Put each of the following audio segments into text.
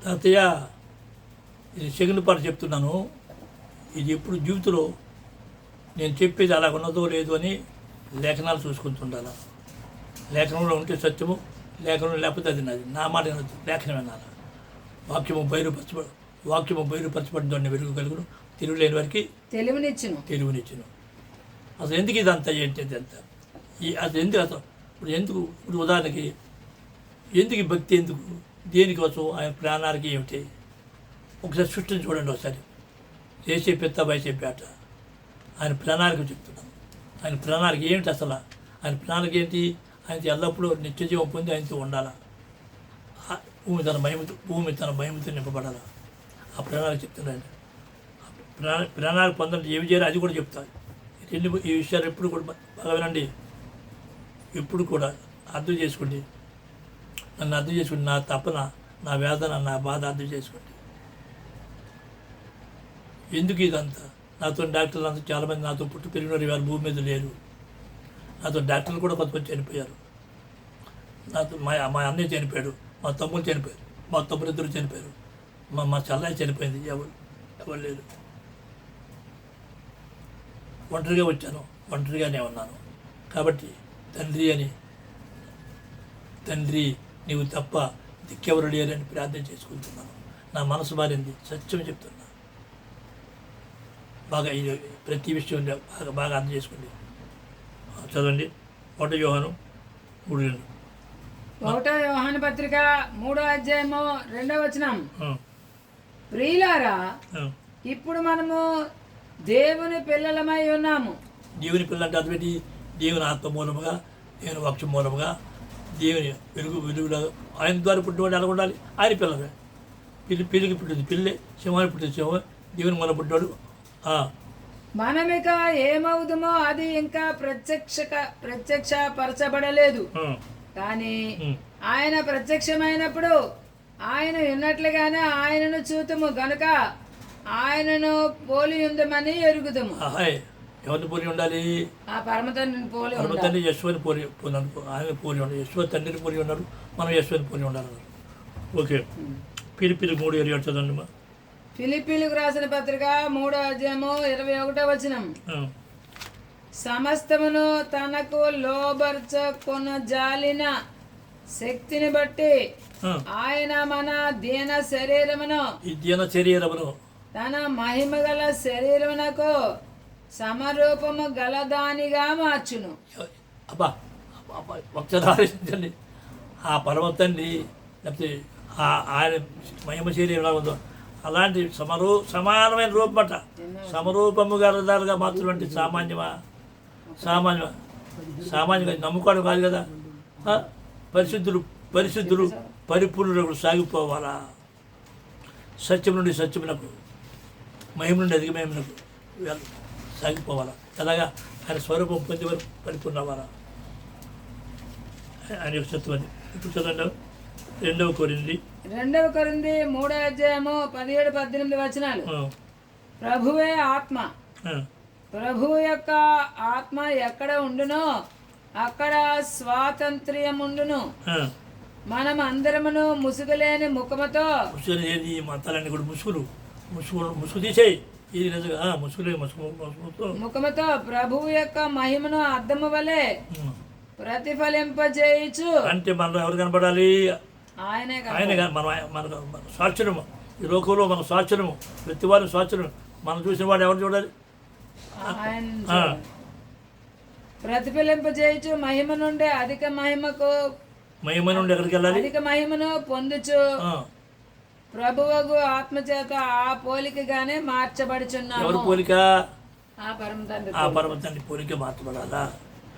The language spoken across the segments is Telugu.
తాతయ్య ఇది సెకండ్ పార్ట్ చెప్తున్నాను. ఇది ఎప్పుడు జీవితంలో నేను చెప్పేది అలా ఉన్నదో లేదో అని లేఖనాలు చూసుకుంటుండాలి. లేఖనంలో ఉంటే సత్యము, లేఖనంలో లేకపోతే అది నాది. నా మాట వినొద్దు, లేఖనం వినాలి. వాక్యము బయలుపరచబడిన వెలుగు కలుగును, తెలివిలేని వారికి తెలివినిచ్చును. అసలు ఎందుకు ఇదంతా ఏంటి అంతా అసలు ఇప్పుడు ఉదాహరణకి ఎందుకు ఈ భక్తి, ఎందుకు దేనికోసం, ఆయన ప్రాణానికి ఏమిటి? ఒకసారి సృష్టిని చూడండి. ఒకసారి చేసే పెద్ద వయసే పేట ఆయన ప్రణాళిక చెప్తున్నాం. ఆయన ప్రణాళిక ఏమిటి అసలు? ఆయన ప్రణాళిక ఏంటి? ఆయనతో ఎల్లప్పుడూ నిత్యజీవం పొంది ఆయనతో ఉండాలా. భూమి తన మహిమతో నింపబడాలా. ఆ ప్రణాళిక చెప్తున్నాడు. ప్రణాళిక పొందాలంటే ఏమి చేయాలి అది కూడా చెప్తాను. ఈ విషయాలు ఎప్పుడు కూడా బాగా వినండి. ఎప్పుడు కూడా అర్థం చేసుకోండి. నన్ను అర్థం చేసుకోండి. నా తపన, నా వేదన, నా బాధ అర్థం చేసుకోండి. ఎందుకు ఇదంతా? నాతో డాక్టర్లు అంతా చాలామంది నాతో పుట్టి పెరిగిన వారు భూమి మీద లేరు. నాతో డాక్టర్లు కూడా కొంతమంది చనిపోయారు. నాతో మా అన్నయ్య చనిపోయాడు, మా తమ్ముడు చనిపోయారు, మా తమ్ముడు ఇద్దరు చనిపోయారు, మా చల్లయ్య చనిపోయింది. ఎవరు లేరు. ఒంటరిగా వచ్చాను, ఒంటరిగానే ఉన్నాను. కాబట్టి తండ్రి నీవు తప్ప దిక్కెవరు లేరని ప్రార్థన చేసుకుంటున్నాను. నా మనసు మారింది, సత్యం చెప్తున్నా. బాగా ఇది ప్రతి విషయం బాగా అర్థం చేసుకోండి. చదవండి. 1 యోహాను 3:2. 1 యోహాను పత్రిక 3వ అధ్యాయము 2వ వచనం. ప్రియులారా, ఇప్పుడు మనము దేవుని పిల్లలమై ఉన్నాము. దేవుని పిల్లలు అంటే అర్థమేంటి? దేవుని ఆత్మ మూలముగా, దేవుని వాక్యం మూలముగా, దేవుని వెలుగులో ఆయన ద్వారా పుట్టినవాడు ఎలా ఉండాలి? ఆయన పిల్లలే. పిల్లికి పుట్టింది పిల్లే, సింహాన్ని పుట్టింది సింహం, దేవుని మూల పుట్టినాడు. మనమిక ఏమవుదుమో అది ఇంకా ప్రత్యక్షపరచబడలేదు. కానీ ఆయన ప్రత్యక్షమైనప్పుడు ఆయన ఉన్నట్లుగానే ఆయనను చూతుము గనుక ఆయనను పోలి ఉందమని ఎరుగుదము. ఎవరిని పోలి ఉండాలి? ఆ పరమతండ్రిని పోలి. పరమతండ్రి యశ్వని పోలి ఆయన పోలి ఉండాలి. యశ్వ తండ్రిని పోలి ఉన్నాడు, మనం యశ్వని పోలి ఉండాలి. ఓకే. పిలిపిలి 3:7 చదవండి. ఫిలిప్పీలకు రాసిన పత్రిక 3వ అధ్యాయము 21వ వచనం. సమస్తమును తనకు లోబర్చుకొన జాలిన శక్తిని బట్టి ఆయన మన దీన శరీరమును తన మహిమ గల శరీరమునకు సమరూపము గలదానిగా మార్చును. అబ్బా ఒకసారి ఆలోచించండి. ఆ పరమతండ్రి లేకపోతే ఆయన మహిమ శరీరం ఎలా ఉందో అలాంటి సమానమైన రూపమట. సమరూపము గలదాలుగా మాత్రం సామాన్యంగా నమ్ముకోవడం కాదు కదా. పరిశుద్ధులు పరిపూర్ణులకు సాగిపోవాలా. సత్యం నుండి సత్యమునకు, మహిమ నుండి అధిక మహిమనకు సాగిపోవాలా. అలాగా ఆయన స్వరూపం పొంది వరకు పరిపూర్ణ అవ్వాలా. ఆయన యొక్క సత్యం. ఇప్పుడు చదవండి. 2 కొరింథీ 3వ అధ్యాయము 17-18 వచనాలు. ప్రభువే ఆత్మ. ప్రభువు యొక్క ఆత్మ ఎక్కడ ఉండునో అక్కడ స్వాతంత్ర్యం ఉండును. మనం అందరమును ముసుగులేని ముఖముతో మతాలన్నీ కూడా ముసుగు తీసేయి. ముఖముతో ప్రభువు యొక్క మహిమను అద్దము వలె ప్రతిఫలింపజేయచ్చు. అంటే మనలో ఎవరు కనపడాలి? ఆయనే. మన సాక్షరము ఈ లోకంలో మన సాక్షరము, ప్రతి వారి సాక్షరము. మనం చూసిన వాడు ఎవరు చూడాలి? ప్రతిఫలింపజేయచ్చు. మహిమ నుండి అధిక మహిమ నుండి ఎక్కడికి వెళ్ళాలి? అధిక మహిమను పొందుచు ప్రభువుకు ఆత్మచేత ఆ పోలికగానే మార్చబడుచున్నాము. ఎవరి పోలిక? ఆ పరమతండ్రి పోలిక మార్చబడాలా.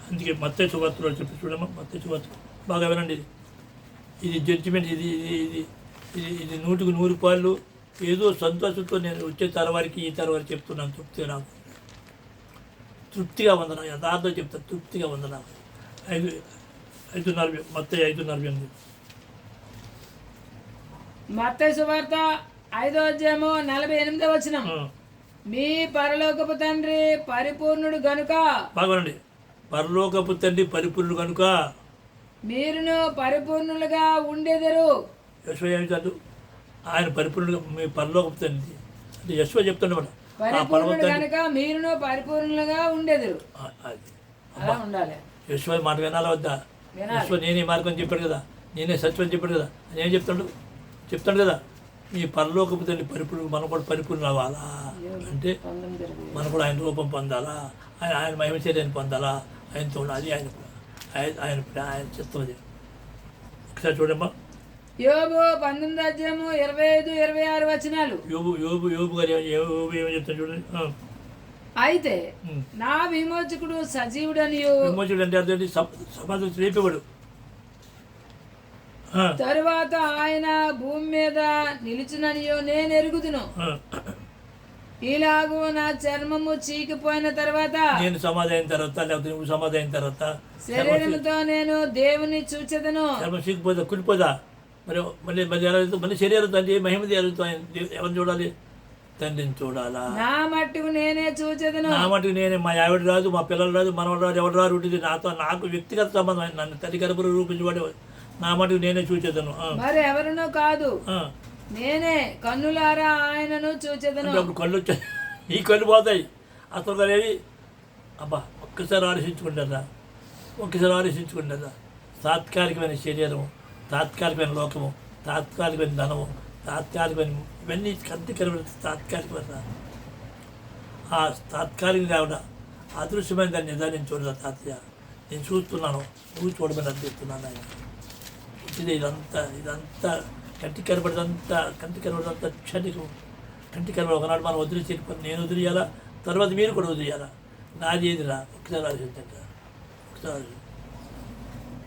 అందుకే మత్తయి సువార్తలో చెప్పి చూడమ్మా. మత్తయి సువార్త బాగా వినండి. ఇది జడ్జిమెంట్. ఇది 100కి 100 పాళ్ళు. ఏదో సంతోషంతో నేను వచ్చే తరవారికి ఈ తరవారికి చెప్తున్నాను. తృప్తిగా వందనా, యథార్థం చెప్తాను. తృప్తిగా వందనా. 5:40 మత్తయి 5:48. మత్తయి సువార్త 5వ అధ్యాయము 48వ వచనం. మీ పరలోకపు తండ్రి పరిపూర్ణుడు గనుక. బాగుండండి. పరలోకపు తండ్రి పరిపూర్ణుడు కనుక మీరును పరిపూర్ణులుగా ఉండేదరు. యెషయా ఏమిటండు? ఆయన పరిపూర్ణుడు మీ పరలోకపు తండ్రి అంటే యశ్వ చెప్తుండమాట ఆ పరిపూర్ణుడు పరమతండ్రి కనుక మీరును పరిపూర్ణులుగా ఉండేదురు. అది అలా ఉండాలి. యశ్వ మాట వినాలా వద్దా? వినాలి. యశ్వ నేనే మార్గం చెప్పాడు కదా, నేనే సత్యం చెప్పాడు కదా, అని ఏం చెప్తాడు కదా, మీ పరలోకపు తండ్రి పరిపూర్ణ మనం కూడా పరిపూర్ణ అవ్వాలా అంటే మనం కూడా ఆయన రూపం పొందాలా, ఆయన మహిమ చర్యని పొందాలా, ఆయనతో ఉండాలి. ఆయన ఆయన ఆయన చిత్తం అది. ఒకసారి చూడమ్మా యోబు 19:25-26 వచనాలు. యోబు గారు ఏమని చెప్తాను చూడండి. అయితే నా విమోచకుడు సజీవుడనియు విమోచకుడు అంటే అర్థం సమాజం రేపేవాడు. తరువాత ఆయన భూమి మీద నిలుచుననియో నేను ఎరుగుదును. ఇలాగూ నా చర్మము చీకిపోయిన తర్వాత నేను సమాధి అయిన తర్వాత లేకపోతే నువ్వు సమాధి అయిన తర్వాత శరీరంతో నేను దేవుని చూచెదను. చర్మం చీకిపోదా కులిపోదా? మరి మళ్ళీ మళ్ళీ ఎలా మళ్ళీ శరీరం తండ్రి మహిమది ఎవరిని చూడాలి? తండ్రిని చూడాలా? నా మట్టుకు నేనే చూచెదను. నా మటుకు నేనే, మా ఆవిడ రాదు, మా పిల్లలు రాదు, మనవాడు రాదు, ఎవరు రాదు ఉంటుంది నాతో. నాకు వ్యక్తిగత సంబంధం, నన్ను తల్లి కడుపులో రూపించబడే నా మటుకు నేనే చూచేదను. మరి ఎవరునో కాదు, నేనే కన్నులారా ఆయనను చూచెదను. అప్పుడు కళ్ళు వచ్చాయి, ఈ కళ్ళు పోతాయి. అసలు అనేవి అబ్బా ఒక్కసారి ఆలోచించుకుంటారా, తాత్కాలికమైన శరీరం, తాత్కాలికమైన లోకము, తాత్కాలికమైన ధనము, తాత్కాలికమైన ఇవన్నీ కంటి కనబడి తాత్కాలికమైన ఆ తాత్కాలిక కాకుండా అదృశ్యమైన దాన్ని నిజాన్ని చూడదా తాతయ్య, నేను చూస్తున్నాను, నువ్వు చూడమని అర్థిస్తున్నాను. ఆయన ఇదంతా కంటి కనబడదంతా క్షణికం. కంటి కనబడి ఒకనాడు మనం వదిలేసి నేను వదిలేయాలా, తర్వాత మీరు కూడా వదిలేయాలా, నాది ఏదిరా ఒకసారి ఆలోచించండి. ఒకసారి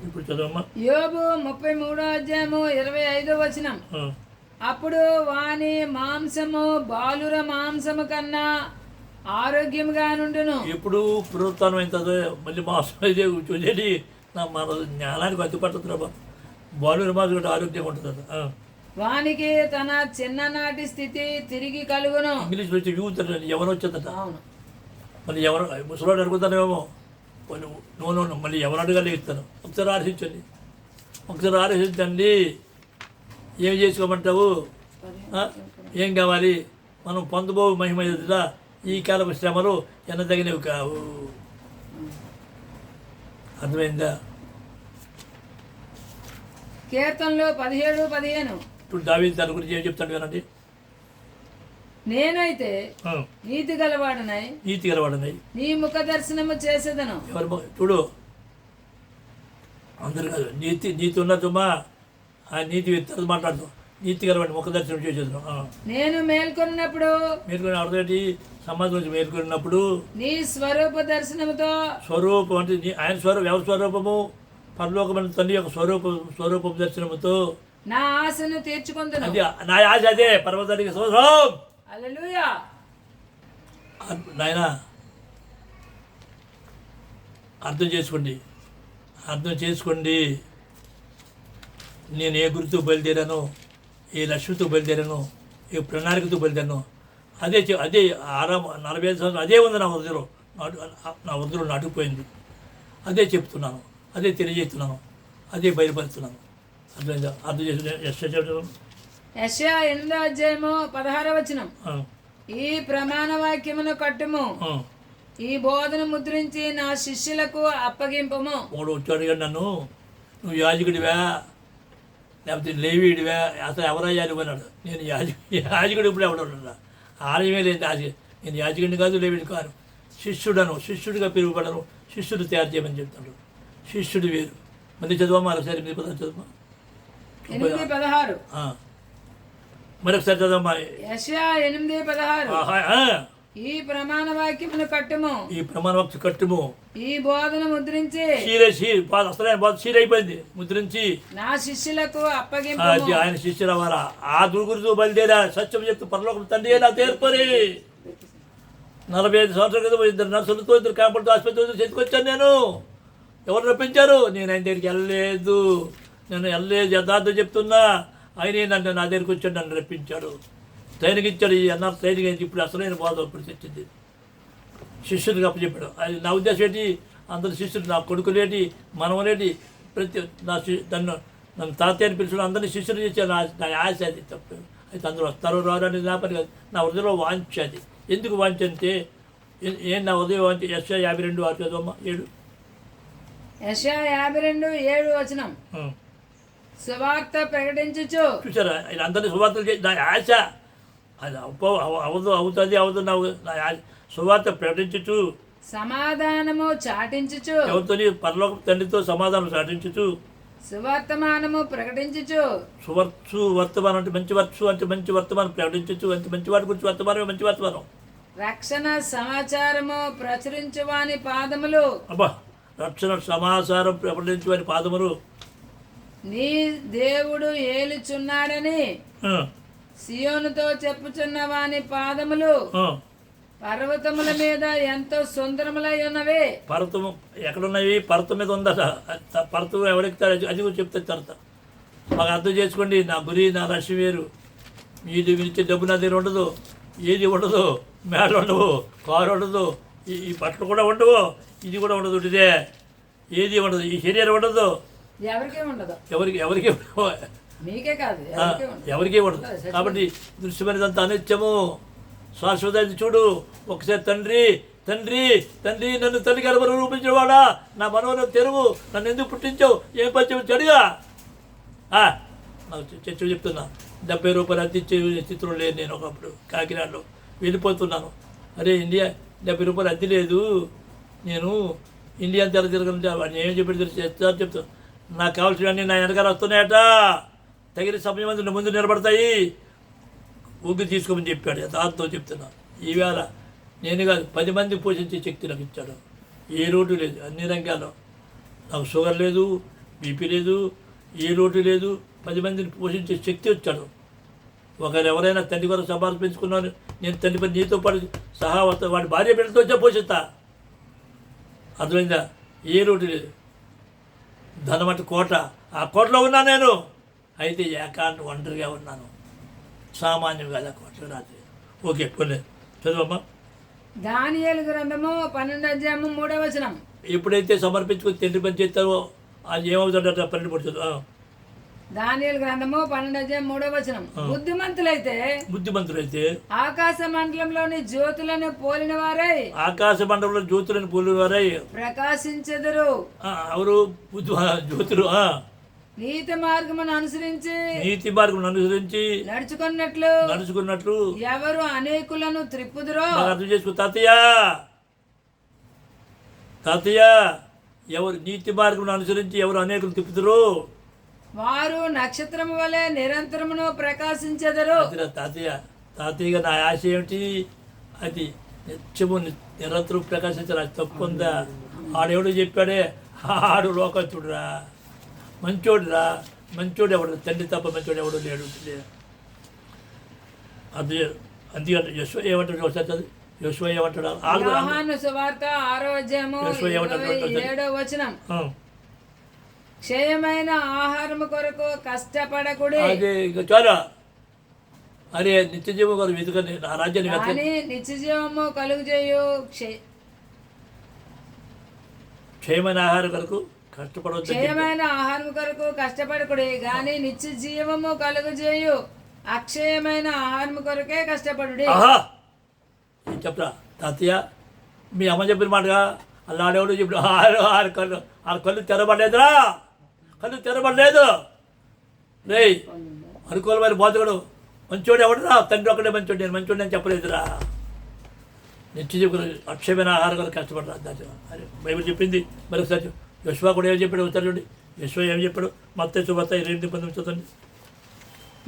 ఇప్పుడు చదవమ్మా. యోబు 33:25 వచనం. అప్పుడు వాని మాంసము బాలుర మాంసము కన్నా ఆరోగ్యంగా నుండును. ఎప్పుడు పునరుత్థానం అవుతుందో మళ్ళీ మాంసం అయితే చూసేది మన జ్ఞానానికి అతిపడుతుంది బాబు. బాలుర మాంసం కూడా ఆరోగ్యంగా ఉంటుంది. వానికి తన చిన్ననాటి స్థితి తిరిగి కలుగును. ఇంగ్లీష్లో వచ్చి యూత్ ఎవరు వచ్చేదట, మళ్ళీ ఎవరు ముసలాడు అడుగుతానేమో, నూనె మళ్ళీ ఎవరు అడగలిగిస్తాను. ఒకసారి ఆలోచించండి. ఏం చేసుకోమంటావు, ఏం కావాలి, మనం పొందబో మహిమ ఎదుట ఈ కాలపు శ్రమలు ఎన్నదగినవి కావు. అర్థమైందా? కీర్తనలు 17:15. ఇప్పుడు దావీదు దాని గురించి ఏం చెప్తాడు కదండి. నేనైతే నీతి గలవాడనై నీ ముఖ దర్శనము చేసేదను. ఎవరు చూడు, అందరు కాదు, నీతి ఉన్నదమ్మా, ఆ నీతి తర్వాత మాట్లాడుతాం. నీతి గలవాడిని ముఖ దర్శనం చేసేద్దాం. నేను మేల్కొన్నప్పుడు అర్థమేంటి? సమాజం నుంచి మేల్కొన్నప్పుడు నీ స్వరూప దర్శనముతో, స్వరూపం అంటే ఆయన ఎవరి స్వరూపము? పరలోకమైన తండ్రి యొక్క స్వరూపం దర్శనముతో నా ఆశను తీర్చుకుందును. అది నా ఆశ, అదే పరమతానికి స్తోత్రం. హల్లెలూయా. నాయనా అర్థం చేసుకోండి. నేను ఏ గురితో బయలుదేరాను, ఏ లక్ష్యంతో బయలుదేరాను, ఏ ప్రణాళికతో బయలుదేరాను, అదే 45 సంవత్సరాలు అదే ఉంది నా వద్దులో నాటుకుపోయింది. అదే చెప్తున్నాను, అదే తెలియజేస్తున్నాను, అదే బయలుపరుస్తున్నాను. అర్థం చేసి యెషయా 8:16 వచనం. ఈ ప్రమాణ వాక్యమును కట్టుము, ఈ బోధన ముద్రించి నా శిష్యులకు అప్పగింపము. వాడు వచ్చాడు కానీ నన్ను, నువ్వు యాజకుడివా లేకపోతే లేవీడివా, అసలు ఎవరయ్యా అన్నాడు. నేను యాజకుడు ఇప్పుడు ఎవడన్నా, ఆలయమే లేదు నేను యాజకుడిని కాదు, లేవీడి కాను, శిష్యుడిగా పెరుగుపడను, శిష్యుడు తయారు చేయమని చెప్తాడు. శిష్యుడు వేరు. మళ్ళీ చదవమ్మా, ఒకసారి 8:16 చదవమ్మా. 8:16 మరొకసారి చదవమ్మా. యెషయా 8:16. ఈ ప్రమాణ వాక్యమును కట్టుము, ఈ బోధన ముద్రించి అయిపోయింది, ముద్రించి నా శిష్యులకు అప్పగింపు. ఆయన శిష్యుల వారా ఆ దుర్గురితో బయలుదేరా సత్యం చెప్తూ పరలోకం తండ్రి నా తేర్పరి 45 సంవత్సరాల క్రితం 2 నర్సులతో 2 కాంపౌండ్ ఆసుపత్రితో చేతికొచ్చాను. నేను ఎవరు రప్పించారు? నేను ఆయన దగ్గరికి వెళ్ళలేదు, యథార్థం చెప్తున్నా. ఆయనే నన్ను నా దగ్గరికి వచ్చాడు, నన్ను రప్పించాడు, ట్రైనింగ్ ఇచ్చాడు. ఈ అన్నారు ట్రైనింగ్ ఇప్పుడు అసలైన బాధ ఇప్పుడు తెచ్చింది. శిష్యుడికి అప్పచెప్పాడు. అది నా ఉద్దేశం ఏంటి, అందరు శిష్యుడు, నా కొడుకులేటి, మనవలేటి, ప్రతి నన్ను తాతయ్యని పిలిచిన అందరినీ శిష్యులు చేశాను. నా ఆశ అది తప్పు. అయితే అందరూ వస్తారు రారు అనేది నా పని కాదు. నా హృదయంలో వాంఛ అది. ఎందుకు వాంఛ అంటే ఏం నా హృదయం వాంఛ? యెషయా 52:6 చదవమ్మా. 7 యెషయా 52:7 వచనం. సువార్త ప్రకటించుచు. చూసారా, ఇలా అందరినీ సువార్తలు చేసి నా ఆశ అది అవుతుంది నా సువార్త ప్రకటించుచు, సమాధానము చాటించుచు. ఎవరితో? పరలోక తండ్రితో సమాధానం చాటించుచు, సువర్తమానము ప్రకటించుచు. వర్తమానం అంటే మంచి వర్తమానం ప్రకటించచ్చు. అంటే మంచి వాటి గురించి వర్తమానమే మంచి వర్తమానం. రక్షణ సమాచారము ప్రచురించువాని పాదములు. అబ్బా, రక్షణ సమాచారం ప్రకటించువాని పాదములు. నీ దేవుడు ఏలుచున్నాడని సియోనుతో చెప్పుచున్న వాని పాదములు పర్వతముల మీద ఎంతో సుందరములై ఉన్నవి. పర్వతము ఎక్కడున్నవి? పర్వతం మీద ఉందట. పర్వతం ఎవరెక్తారు అది కూడా చెప్తే తర్వాత మాకు అర్థం చేసుకోండి. నా గురి, నా లక్ష్యం వేరు. మీరు ఇచ్చే డబ్బు నా దగ్గర ఉండదు, ఏది ఉండదు, మేడ ఉండవు, కారు ఉండదు, ఈ బట్టలు కూడా ఉండవు, ఇది కూడా ఉండదు, ఇదే ఏది ఉండదు, ఈ శరీరం ఉండదు, ఎవరికీ ఉండదు, ఎవరికి మీకే కాదు ఎవరికీ ఉండదు. కాబట్టి దృశ్యమైనదంతా అనిత్యము, శాశ్వత. చూడు ఒకసారి తండ్రి తండ్రి తండ్రి నన్ను తల్లి గర్భంలో రూపించేవాడా, నా మనవను తెరువు, నన్ను ఎందుకు పుట్టించావు, ఏం పంచావు చెడుగా. నాకు చర్చ చెప్తున్నా, 70 రూపాయలు అందించే స్థితిలో లేదు నేను. ఒకప్పుడు కాకినాడలో వెళ్ళిపోతున్నాను. అరే ఇండియా 70 రూపాయలు అద్దె లేదు, నేను ఇండియా తిరగలంటే వాడిని ఏం చెప్పి చెప్తాను. నాకు కావాల్సినవన్నీ నా వెనకాల వస్తున్నాయట, తగిన సమయం అందు ముందు నిలబడతాయి, ఊగి తీసుకోమని చెప్పాడు. దాంతో చెప్తున్నా, ఈవేళ నేను కాదు 10 మంది పోషించే శక్తి నాకు ఇచ్చాడు. ఏ లోటు లేదు, అన్ని రంగాల్లో. నాకు షుగర్ లేదు, బీపీ లేదు, ఏ లోటు లేదు. 10 మందిని పోషించే శక్తి వచ్చాడు. ఒకరు ఎవరైనా తండ్రి కొరకు సభలు పెంచుకున్నాను, నేను తండ్రి పని నీతో పాటు సహా వస్తా, వాడి భార్య బిడ్డతో వచ్చా పోషిస్తా. అర్థమైందా? ఏ లోటు లేదు. ధనం అంటే కోట, ఆ కోటలో ఉన్నా నేను. అయితే ఏకాంత ఒంటరిగా ఉన్నాను, సామాన్యం కాదు కోట రాత్రి. ఓకే పోలేదు, చదువమ్మా. దానియేలు గ్రంథము 12:3 వచనం. ఎప్పుడైతే సమర్పించుకుని తండ్రి పని చేస్తారో అది ఏమవుతుందట? 12 పడుతుంది. దానియేలు గ్రంథము 12:3 వచనం. బుద్ధిమంతులైతే ఆకాశ మండలంలోని జ్యోతులను పోలిన వారై ప్రకాశించెదరు. ఎవరు? జ్యోతులు. నీతి మార్గమును అనుసరించి నడుచుకున్నట్లు ఎవరు అనేకులను త్రిప్పుదురో. అర్థం చేసుకో తాతయ్య, ఎవరు నీతి మార్గమును అనుసరించి ఎవరు అనేకులు తిప్పుదురో వారు నక్షత్రము వలె నిరంతరమును ప్రకాశించెదరు. తాతయ్యగా నా ఆశ ఏమిటి? అది నిత్యము నిరంతరం ప్రకాశించాలి. అది తప్పుందా? ఆడెవడో చెప్పాడే, ఆడు లోకస్తుడురా, మంచోడురా. మంచోడు ఎవడు? తండ్రి తప్ప మంచోడు ఎవడు లేడు. అది అందుకంటే యెషయా ఏమంటాడు? ఒకసారి యెషయా ఏమంటాడు? యోహాను సువార్త 6:27 వచనం. క్షయమైన ఆహారము కొరకు కష్టపడకుడి. అదే ఇక చాలా. అరే నిత్య జీవం కొరకు వెతుకని, నా రాజ్యాన్ని కానీ నిత్య జీవము కలుగజేయు క్షయమైన ఆహారం కొరకు కష్టపడవద్దు. క్షయమైన ఆహారం కొరకు కష్టపడకుడి, కానీ నిత్య జీవము కలుగజేయు అక్షయమైన ఆహారం కొరకే కష్టపడుడి. చెప్తా తాతయ్య, మీ అమ్మ చెప్పిన మాటగా అల్లాడేవాడు చెప్పిన కళ్ళు తెరబడలేదురా, కళ్ళు తెరబడలేదు. రే అనుకూలమైన బాధకుడు మంచోడు ఎవడురా? తండ్రి ఒకటే మంచోడు, నేను మంచోడు అని చెప్పలేదురా. నిత్య జీవితం అక్షయమైన ఆహారం కొరకు కష్టపడరా. అరే బైబిల్ చెప్పింది. మరొకసారి యెషయా కూడా ఏం చెప్పాడు? ఒకసారి చూడండి. యెషయా ఏం చెప్పాడు? మత్తయి సువార్త 28:19 చదవండి.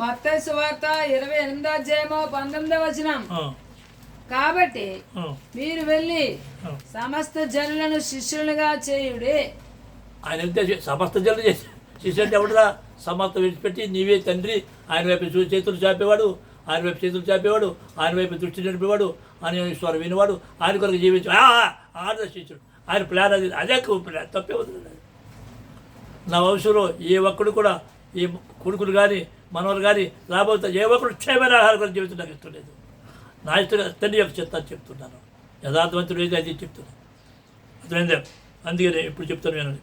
మత్తయి సువార్త 28:19 వచనం. కాబట్టి మీరు వెళ్ళి సమస్త జనులను శిష్యులుగా చేయుడి. ఆయన సమస్త జనులు చేసి శిష్యులు అంటే ఎవడురా? సమస్త విడిచిపెట్టి నీవే తండ్రి, ఆయన వైపు చేతులు చాపేవాడు, ఆయన వైపు చేతులు చాపేవాడు, ఆయన వైపు దృష్టి నడిపేవాడు, ఆయన స్వరం వినేవాడు, ఆయన కొరకు జీవించు ఆడ శిష్యుడు. ఆయన ప్లాన్ అది, అదే ప్లాన్. తప్పే వదిలేదు. నా వంశంలో ఏ ఒక్కడు కూడా, ఏ కొడుకులు కానీ మనవలు కానీ రాబోతా ఏ ఒక్కడు క్షేమైన ఆహారం కొరకు జీవితం నాకు ఇష్టం లేదు. నా ఇష్టం తండ్రి యొక్క చెప్తాను చెప్తున్నాను. యథార్థవంతుడు ఏది అది చెప్తున్నాను. అర్థమైందే? అందుకనే ఇప్పుడు చెప్తాను వినండి.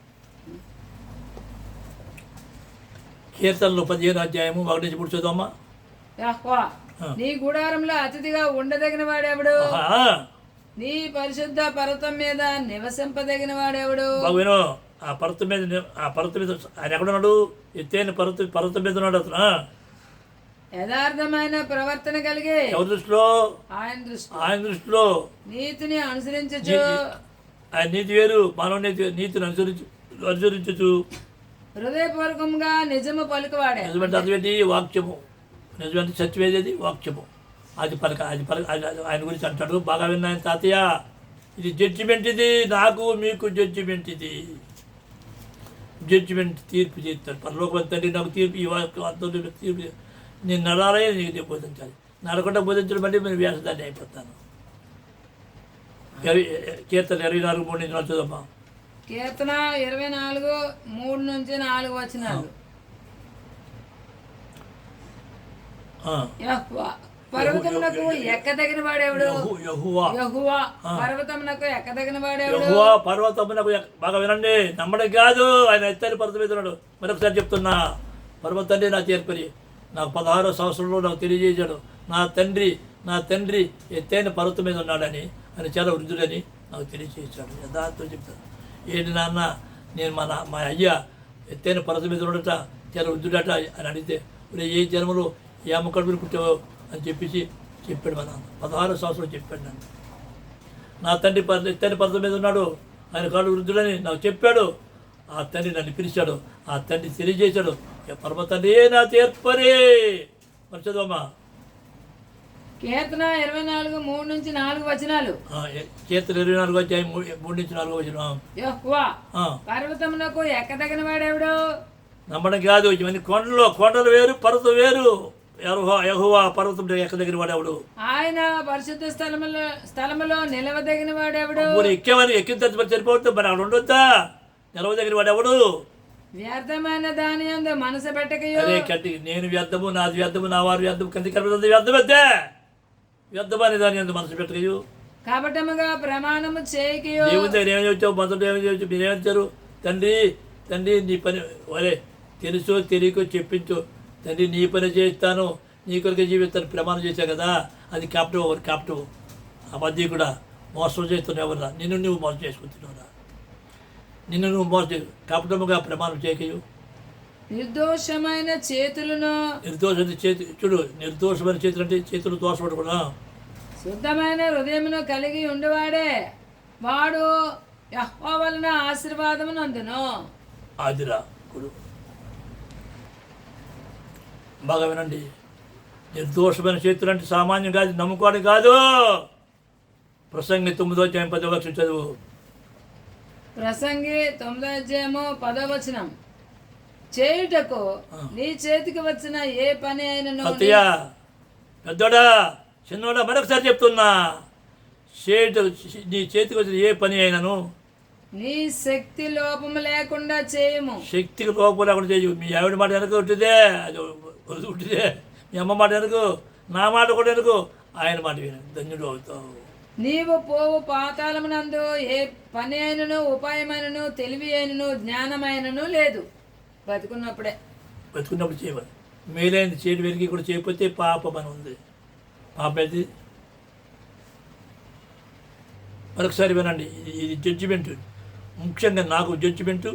కీర్తనలు 15 అధ్యాయము 1-3 చదువమ్మా. యెహోవా నీ గుడారంలో అతిథిగా ఉండదగిన వాడెవడు? నీ పరిశుద్ధ పర్వతం మీద నివసింపదగిన వాడెవడు? బాగును. ఆ పర్వతం మీద ఆయన ఎక్కడున్నాడు? ఎత్తైన పర్వతం మీద ఉన్నాడు అతను. యథార్థమైన ప్రవర్తన కలిగి ఎవరి దృష్టిలో? ఆయన దృష్టిలో నీతిని అనుసరించచ్చు. ఆయన నీతి వేరు, మానవ నీతిని అనుసరించచ్చు. హృదయపూర్వకంగా నిజము పలుకువాడే. నిజమంటే అర్థం ఏంటి? వాక్యము. నిజమంటే సత్యమేది వాక్యము. అది పలక ఆయన గురించి అంటాడు. బాగా విన్నాను తాతయ్య, ఇది జడ్జిమెంట్, ఇది నాకు మీకు జడ్జిమెంట్, ఇది జడ్జిమెంట్, తీర్పు చేస్తాడు పరలోకం తండ్రి. నాకు తీర్పు, ఈ వాక్యం తీర్పు నేను నడాలే నీకు బోధించాలి. నడకుండా బోధించడం అంటే నేను వ్యాసదాన్ని అయిపోతాను. కీర్తన 24:3 చదువమ్మా. కీర్తన 24:3-4 వచనాలు. యెహోవా పర్వతమునకు ఎక్కదగిన వాడెవడు? యెహోవా పర్వతమునకు ఎక్కదగిన వాడెవడు? యెహోవా పర్వతమునకు బాగా వినండి, నమ్మడం కాదు. ఆయన ఎత్తైన పర్వతం మీద ఉన్నాడు. మరొకసారి చెప్తున్నా, పర్వతం అంటే నా చేర్పరి. నాకు 16వ సంవత్సరంలో నాకు తెలియజేశాడు. నా తండ్రి ఎత్తైన పర్వతం మీద ఉన్నాడని, ఆయన చాలా వృద్ధుడని నాకు తెలియజేశాడు. యథార్థం చెప్తాను. ఏంటి నాన్న, నేను మా అయ్య ఎత్తైన పర్వతం మీద ఉండట, చాలా వృద్ధుడట అని అడిగితే, ఏ జన్మలో ఏ అమ్మ కడుపులు పుట్టావో అని చెప్పాడు మా నాన్న. 16వ సంవత్సరం చెప్పాడు నన్ను. నా తండ్రి ఎత్తైన పర్వతం మీద ఉన్నాడు, ఆయన కాడు వృద్ధుడని నాకు చెప్పాడు. ఆ తండ్రి నన్ను పిలిచాడు, ఆ తండ్రి తెలియజేశాడు. పర్వతాన్ని నా తీర్పరే. మరి చదవమ్మా. కీర్తన 24:3-4 వచనాలు. కీర్తన 24:3-4 వచనం. యెహోవా పర్వతమునకు ఎక్కదగిన వాడెవడు? నమ్మడం కాదు. ఇవన్నీ కొండలు వేరు, పర్వతం వేరు. యెహోవా పర్వతం ఎక్కదగిన వాడెవడు? ఆయన పరిశుద్ధ స్థలములో నిలవదగిన వాడెవడు? ఎక్కిన తర్వాత సరిపోతుంది, మరి అక్కడ ఉండొద్దా? నిలవదగిన వాడెవడు? వ్యర్థమైన దాని యందు మనసు పెట్టకయో. నేను వ్యర్థము, నాది వ్యర్థము, నా వారు వ్యర్థము, కంది కలపదు వ్యర్థమద్దే. వ్యర్థమనే దాని యందు మనసు పెట్టకయో. కపటముగా ప్రమాణము చేయకయో. దేవుని దగ్గర ఏమని వచ్చావు? మొదట ఏమని వచ్చావు? మీరు ఏమనిచ్చారు? తండ్రి నీ పని ఒరే తెలుసో తెలియకో చెప్పించు. తండ్రి నీ పని చేస్తాను, నీ కొరకు జీవిస్తాను ప్రమాణం చేశావు కదా. అది క్యాప్టివ్ అబద్ధి కూడా మోసం చేస్తున్నావు. ఎవరా? నిన్ను నువ్వు మోసం చేసుకుంటున్నావురా. నిన్ను నువ్వు మోసం కపటముగా ప్రమాణం చేయకయు. నిర్దోషమైన చేతులను. చూడు, నిర్దోషమైన చేతులు అంటే చేతులు దోషపడకుండా. శుద్ధమైన హృదయమును కలిగి ఉండేవాడే వాడు యెహోవా వలన ఆశీర్వాదమును అందును. ఆదిరా ఇప్పుడు బాగా వినండి. నిర్దోషమైన చేతులు అంటే సామాన్యం కాదు, నమ్ముకోవడం కాదు. ప్రసంగి 9:10 చదువు. ప్రసంగి 9:10 చేయుటకు నీ చేతికి వచ్చిన ఏ పని అయినను. పెద్దోడా చిన్నోడా మరొకసారి చెప్తున్నా, నీ చేతికి వచ్చిన ఏ పని అయినను నీ శక్తి లోపము లేకుండా చేయము. శక్తికి లోపం లేకుండా చేయు. మీ ఆవిడ మాట వెనక ఉంటుందే, అది ఉంటుందే. మీ అమ్మ మాట వెనుక, నా మాట కూడా వెనుక, ఆయన మాట విను, ధన్యుడు అవుతావు. నీవు పోవు పాతాళమునందు ఏ పని అయినను, ఉపాయమైనను, తెలివి అయినను, జ్ఞానమైనను లేదు. బతుకున్నప్పుడు చేయవాలి. మేలైంది చేయడం వెనక కూడా చేయకపోతే పాపం అని ఉంది. పాపం అయితే మరొకసారి వినండి. ఇది జడ్జిమెంటు. ముఖ్యంగా నాకు జడ్జిమెంటు,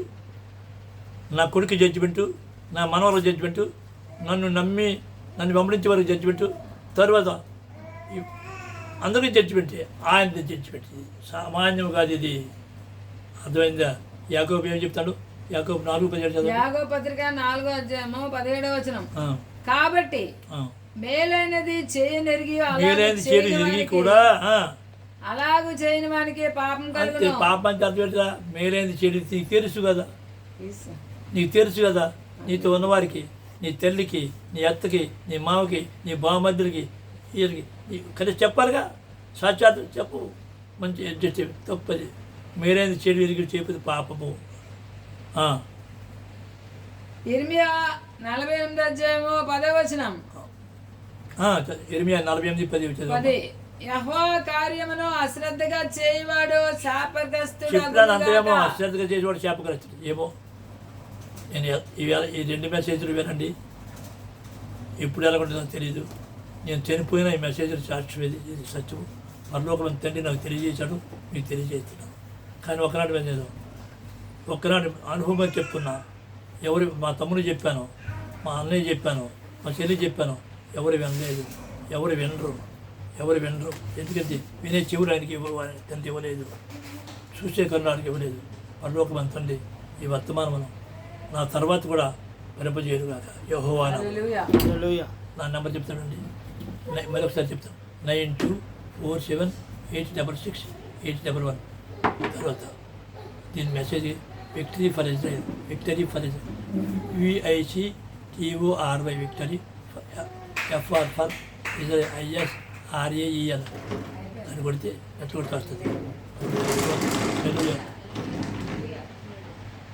నా కొడుకు జడ్జిమెంటు, నా మనవల జడ్జిమెంటు, నన్ను వెంబడించే వరకు జడ్జిమెంటు, తర్వాత అందరికీ జడ్జిమెంటే. ఆయన జడ్జిమెంట్ ఇది సామాన్యం కాదు. ఇది అర్థమైందా? యాకోబు ఏం చెప్తాడు? యాకోబు 4:17. యాకోబు పత్రిక 4:17. కాబట్టి మేలైనది చేయనెరిగి కూడా అలాగూ చేయని వానికి పాపం కలుగును. పాపం అంటే అర్థం ఏంటా? మేలైనది చేయడం నీకు తెలుసు కదా. నీతో ఉన్నవారికి, నీ తల్లికి, నీ అత్తకి, నీ మామకి, నీ బావమద్దులకి, వీరికి కలిసి చెప్పాలిగా. సాక్షాత్ చెప్పు, మంచి అడ్జస్ట్ తప్పది. మేలైనది చెడు ఎరిగి చెప్పేది పాపము. ఇర్మియా 48:10. ఇర్మియా 48:10. యెహోవా కార్యమును అశ్రద్ధగా చేయవాడు శాపగ్రస్తుడు. అంతేమో, అశ్రద్ధగా చేసేవాడు శాపగ్రస్తుడు. ఏమో నేను ఈ 2 మెసేజ్లు వినండి. ఎప్పుడు ఎలా ఉంటుందో తెలియదు. నేను చనిపోయిన ఈ మెసేజ్ సాక్షి ఇది సత్యము. పరలోకం తండ్రి నాకు తెలియజేశాడు, మీకు తెలియజేస్తున్నాను. కానీ ఒకనాడు నేను ఒక్కనాడు అనుభవం చెప్తున్నా. మా తమ్ముడు చెప్పాను, మా అన్నయ్య చెప్పాను, మా చెల్లి చెప్పాను, ఎవరు వినలేదు, ఎవరు వినరు. ఎందుకంటే వినే చెవులు ఆయనకి తండ్రి ఇవ్వలేదు, చూసే కరుణానికి ఇవ్వలేదు. పరలోకం తండ్రి ఈ వర్తమానం నా తర్వాత కూడా వినపజేయడు కాక. యెహోవా నా నెంబర్ చెప్తానండి, మరొకసారి చెప్తాను. 9247866811. తర్వాత దీని message victory for Israel, VICTORY, victory FR for Israel, ISRAEL అని కొడితే నెట్ కొడితే వస్తుంది.